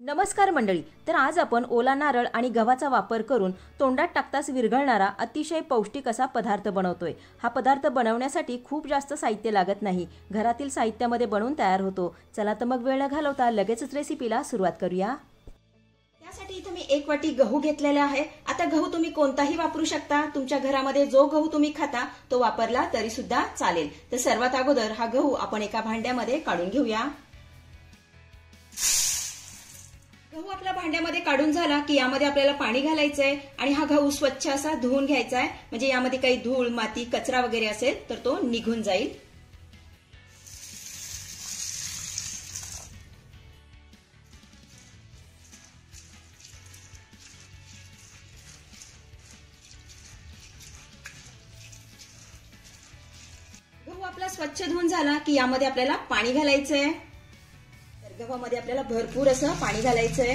नमस्कार मंडळी. तर आज आपण ओला नारळ आणि गव्हाचा वापर करून तोंडात टाकताच विरघळणारा अतिशय पौष्टिक असा पदार्थ बनवतोय. हा पदार्थ बनवण्यासाठी खूप जास्त साहित्य लागत नाही, घरातील साहित्यामध्ये बनवून तयार होतो. चला तर मग वेळ न घालवता लगेचच रेसिपीला सुरुवात करूया. त्यासाठी इथे मी 1 वाटी गहू घेतलेला आहे. आता गहू तुम्ही कोणताही वापरू शकता. तुमच्या घरामध्ये जो गहू तुम्ही खाता तो वापरला तरी सुद्धा चालेल. तर सर्वात अगोदर हा गहू आपण एका भांड्यामध्ये काढून घेऊया. गहू आपल्या भांड्यामध्ये काढून झाला की यामध्ये आपल्याला पाणी घालायचंय आणि हा गहू स्वच्छ असा धुवून घ्यायचा आहे. म्हणजे यामध्ये काही धूळ, माती, कचरा वगैरे असेल तर तो निघून जाईल. गहू आपला स्वच्छ धुवून झाला की यामध्ये आपल्याला पाणी घालायचंय. गव्हामध्ये आपल्याला भरपूर असं पाणी घालायचंय.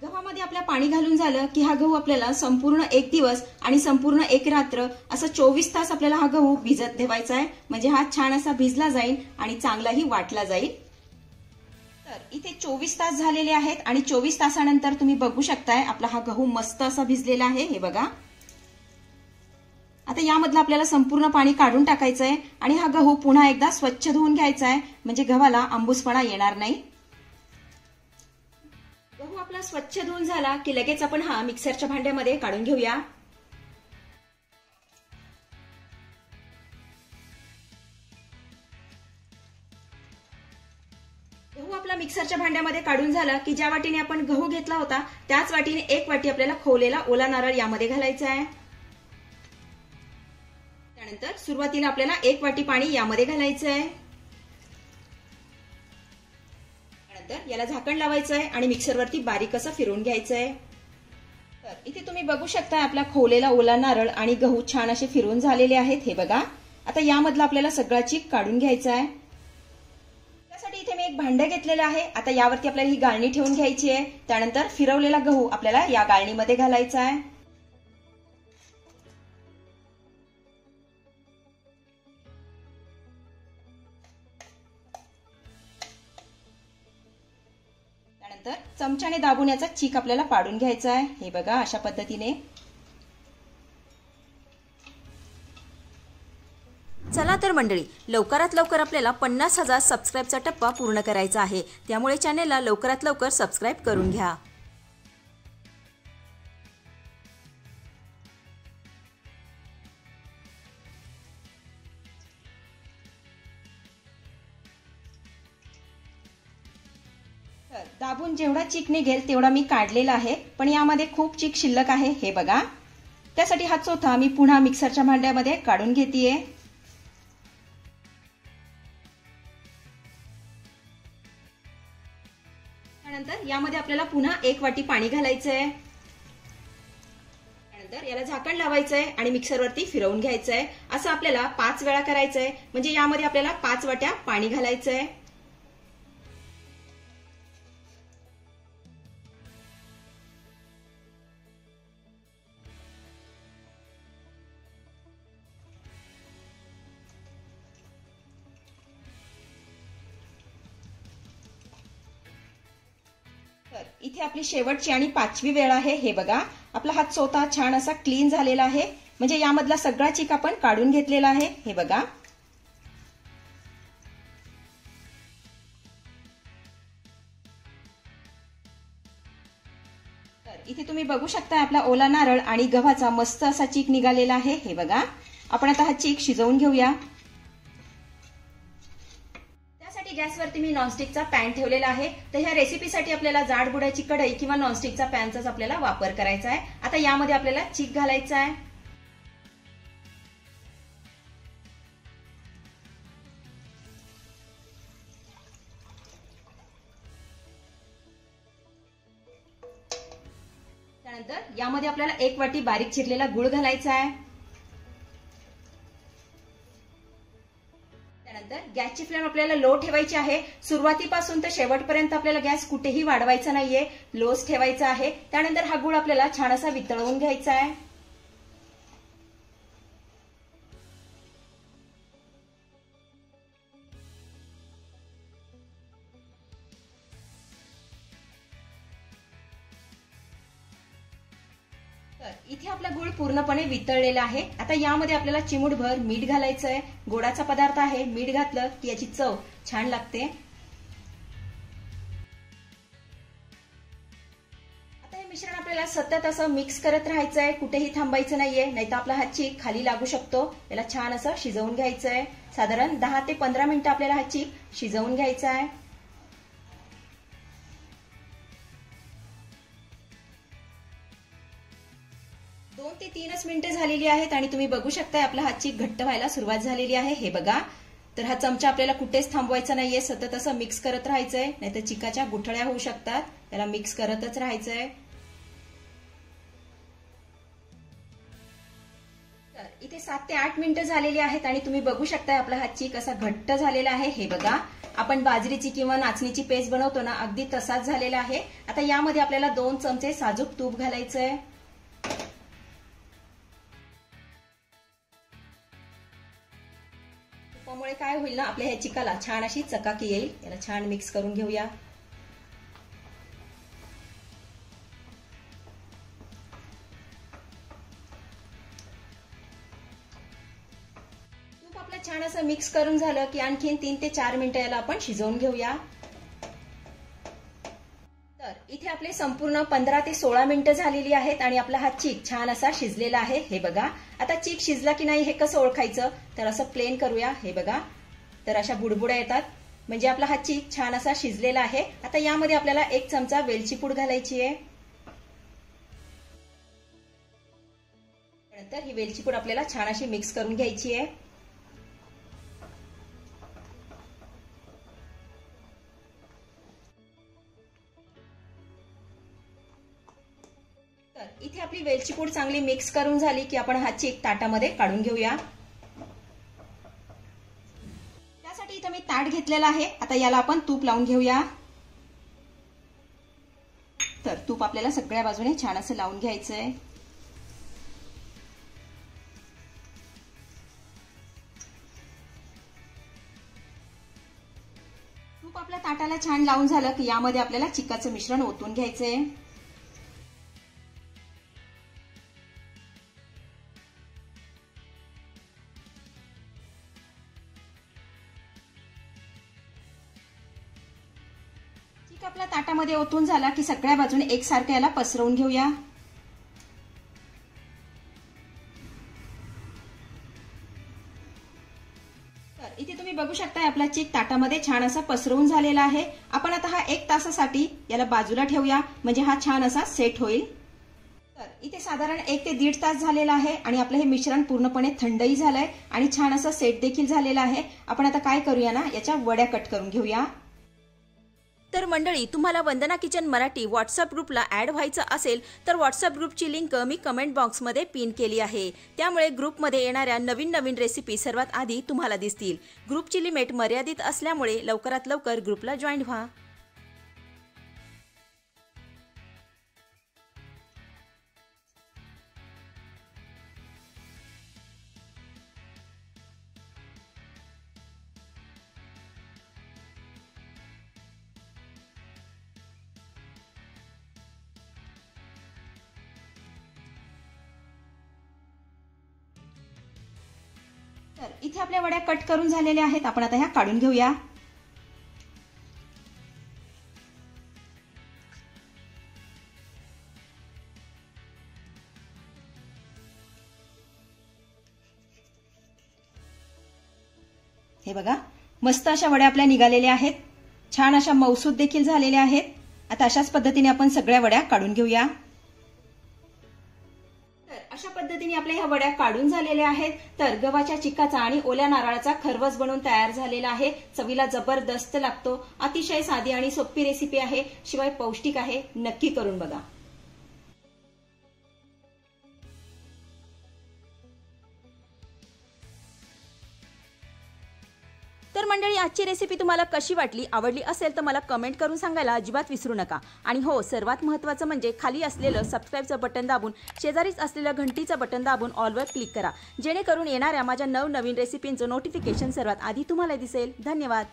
गव्हामध्ये आपल्या पाणी घालून झालं की हा गहू आपल्याला संपूर्ण 1 दिवस आणि संपूर्ण 1 रात्र असं 24 तास आपल्याला हा गहू भिजत ठेवायचा आहे. म्हणजे हा छान असा भिजला जाईल आणि चांगलाही वाटला जाईल. तर इथे 24 तास झालेले आहेत आणि 24 तासानंतर तुम्ही बघू शकताय आपला हा गहू मस्त असा भिजलेला आहे. हे बघा. आता यामधलं आपल्याला संपूर्ण पाणी काढून टाकायचं आहे आणि हा गहू पुन्हा एकदा स्वच्छ धुवून घ्यायचा आहे. म्हणजे गव्हाला आंबूसपणा येणार नाही. गहू आपला स्वच्छ धुवून झाला की लगेच आपण हा मिक्सरच्या भांड्यामध्ये काढून घेऊया. गहू आपला मिक्सरच्या भांड्यामध्ये काढून झाला की ज्या वाटीने आपण गहू घेतला होता त्याच वाटीने 1 वाटी आपल्याला खोवलेला ओला नारळ यामध्ये घालायचा आहे. त्यानंतर सुरुवातीला आपल्याला 1 वाटी पाणी यामध्ये घालायचं आहे. त्यानंतर याला झाकण लावायचं आहे आणि मिक्सरवरती बारीक असं फिरवून घ्यायचं आहे. तर इथे तुम्ही बघू शकता आपला खोवलेला ओला नारळ आणि गहू छान असे फिरवून झालेले आहेत. हे बघा. आता यामधला आपल्याला सगळा चीक काढून घ्यायचा आहे. त्यासाठी इथे मी एक भांडं घेतलेलं आहे. आता यावरती आपल्याला ही गाळणी ठेवून घ्यायची आहे. त्यानंतर फिरवलेला गहू आपल्याला या गाळणीमध्ये घालायचा आहे. त्यानंतर चमच्याने दाबून याचा चीक आपल्याला पाडून घ्यायचा आहे. हे बघा अशा पद्धतीने. चला तर मंडळी, लवकरात लवकर आपल्याला 50,000 सबस्क्राईबचा टप्पा पूर्ण करायचा आहे. त्यामुळे चॅनेलला लवकरात लवकर सबस्क्राईब करून घ्या. दाबून जेवढा चीक निघेल तेवढा मी काढलेला आहे. पण यामध्ये खूप चीक शिल्लक आहे. हे बघा. त्यासाठी हा चोथा मी पुन्हा मिक्सरच्या भांड्यामध्ये काढून घेतेय. त्यानंतर यामध्ये आपल्याला पुन्हा 1 वाटी पाणी घालायचंय. त्यानंतर याला झाकण लावायचंय आणि मिक्सरवरती फिरवून घ्यायचंय. असं आपल्याला 5 वेळा करायचंय. म्हणजे यामध्ये आपल्याला 5 वाट्या पाणी घालायचंय. इथे आपली शेवटची आणि 5वी वेळ आहे. हे बघा. आपला हात चोथा छान असा क्लीन झालेला आहे. म्हणजे यामधला सगळा चीक आपण काढून घेतलेला आहे. हे बघा. तर इथे तुम्ही बघू शकता आपला ओला नारळ आणि गव्हाचा मस्त असा चीक निघालेला आहे. हे बघा. आपण आता हा चीक शिजवून घेऊया. गॅसवरती मी नॉनस्टिकचा पॅन ठेवलेला आहे. तर ह्या रेसिपीसाठी आपल्याला जाड बुडाची कढई किंवा नॉनस्टिकचा पॅनचाच आपल्याला वापर करायचा आहे. आता यामध्ये आपल्याला चीक घालायचा आहे. त्यानंतर यामध्ये आपल्याला 1 वाटी बारीक चिरलेला गूळ घालायचा आहे. त्यानंतर गॅसची फ्लेम आपल्याला लो ठेवायची आहे. सुरुवातीपासून तर शेवटपर्यंत आपल्याला गॅस कुठेही वाढवायचा नाहीये, लोच ठेवायचा आहे. त्यानंतर हा गूळ आपल्याला छान असा वितळवून घ्यायचा आहे. इथे आपला गूळ पूर्णपणे वितळलेला आहे. आता यामध्ये आपल्याला चिमूटभर मीठ घालायचं आहे. गोडाचा पदार्थ आहे, मीठ घातलं की याची चव छान लागते. आता हे मिश्रण आपल्याला सतत असं मिक्स करत राहायचं आहे, कुठेही थांबायचं नाहीये, नाहीतर आपला हा चीक खाली लागू शकतो. याला छान असं शिजवून घ्यायचं आहे. साधारण 10 ते 15 मिनिटं आपल्याला हा चीक शिजवून घ्यायचा आहे. 2 ते 3 मिनिटं झालेली आहेत आणि तुम्ही बघू शकता आपला हा चीक घट्ट व्हायला सुरुवात झालेली आहे. हे बघा, तर हा चमचा आपल्याला कुठेच थांबवायचा नाहीये, सतत असं मिक्स करत राहायचंय, नाहीतर चिकाच्या गुठळ्या होऊ शकतात. त्याला मिक्स करतच राहायचंय. तर इथे 7 ते 8 मिनिटं झालेली आहेत आणि तुम्ही बघू शकता आपला हा चीक असा घट्ट झालेला आहे. हे बघा, आपण बाजरीची किंवा नाचणीची पेस्ट बनवतो ना, अगदी तसाच झालेला आहे. आता यामध्ये आपल्याला 2 चमचे साजूक तूप घालायचंय. तुपामुळे काय होईल ना, आपल्या ह्या चिकाला छान अशी चकाकी येईल. याला छान मिक्स करून घेऊया. तूप आपलं छान असं मिक्स करून झालं की आणखीन 3 ते 4 मिनिटं याला आपण शिजवून घेऊया. तर इथे आपले संपूर्ण 15 ते 16 मिनिटं झालेली आहेत आणि आपला हा चीक छान असा शिजलेला आहे. हे बघा, आता चीक शिजला की नाही हे कसं ओळखायचं, तर असं प्लेन करूया. हे बघा, तर अशा बुडबुड्या येतात, म्हणजे आपला हा चीक छान असा शिजलेला आहे. आता यामध्ये आपल्याला 1 चमचा वेलची पूड घालायची आहे. नंतर ही वेलची पूड आपल्याला छान अशी मिक्स करून घ्यायची आहे. तर इथे आपली वेलची पूड चांगली मिक्स करून झाली की आपण हा चीक ताटामध्ये काढून घेऊया. त्यासाठी इथे मी ताट घेतलेला आहे. आता याला आपण तूप लावून घेऊया. तर तूप आपल्याला सगळ्या बाजूने छान असं लावून घ्यायचंय. तूप आपल्या ताटाला छान लावून झालं की यामध्ये आपल्याला चिकाचं मिश्रण ओतून घ्यायचंय. चीक आपल्या ताटामध्ये ओतून झाला की सगळ्या बाजूने एकसारखं याला पसरवून घेऊया. तर इथे तुम्ही बघू शकता आपला चीक ताटामध्ये छान असा पसरवून झालेला आहे. आपण आता हा 1 तासासाठी याला बाजूला ठेवूया, म्हणजे हा छान असा सेट होईल. तर इथे साधारण 1 ते 1.5 तास झालेला आहे आणि आपलं हे मिश्रण पूर्णपणे थंडही झालंय आणि छान असा सेट देखील झालेला आहे. आपण आता काय करूया ना, याच्या वड्या कट करून घेऊया. तर मंडळी, तुम्हाला वंदना किचन मराठी व्हॉट्सअप ग्रुपला ॲड व्हायचं असेल तर व्हॉट्सअप ग्रुपची लिंक मी कमेंट बॉक्समध्ये पिन केली आहे. त्यामुळे ग्रुपमध्ये येणाऱ्या नवीन नवीन रेसिपी सर्वात आधी तुम्हाला दिसतील. ग्रुपची लिमिट मर्यादित असल्यामुळे लवकरात लवकर ग्रुपला जॉईन व्हा. तर इथे आपल्या वड्या कट करून झालेल्या आहेत. आपण आता ह्या काढून घेऊया. हे बघा, मस्त अशा वड्या आपल्या निघालेल्या आहेत. छान अशा मऊसूत देखील झालेल्या आहेत. आता अशाच पद्धतीने आपण सगळ्या वड्या काढून घेऊया. तर अशा पद्धतीने आपल्या ह्या वड्या काढून झालेल्या आहेत. तर गव्हाच्या चिकाचा आणि ओल्या नारळाचा खरवस बनवून तयार झालेला आहे. चवीला जबरदस्त लागतो. अतिशय साधी आणि सोपी रेसिपी आहे, शिवाय पौष्टिक आहे. नक्की करून बघा. तर मंडळी, आजची रेसिपी तुम्हाला कशी वाटली, आवडली असेल तर मला कमेंट करून सांगायला अजिबात विसरू नका. आणि हो, सर्वात महत्त्वाचं म्हणजे खाली असलेलं सबस्क्राईबचं बटन दाबून शेजारीच असलेलं घंटीचं बटन दाबून ऑलवर क्लिक करा, जेणेकरून येणाऱ्या माझ्या नवनवीन रेसिपींचं नोटिफिकेशन सर्वात आधी तुम्हाला दिसेल. धन्यवाद.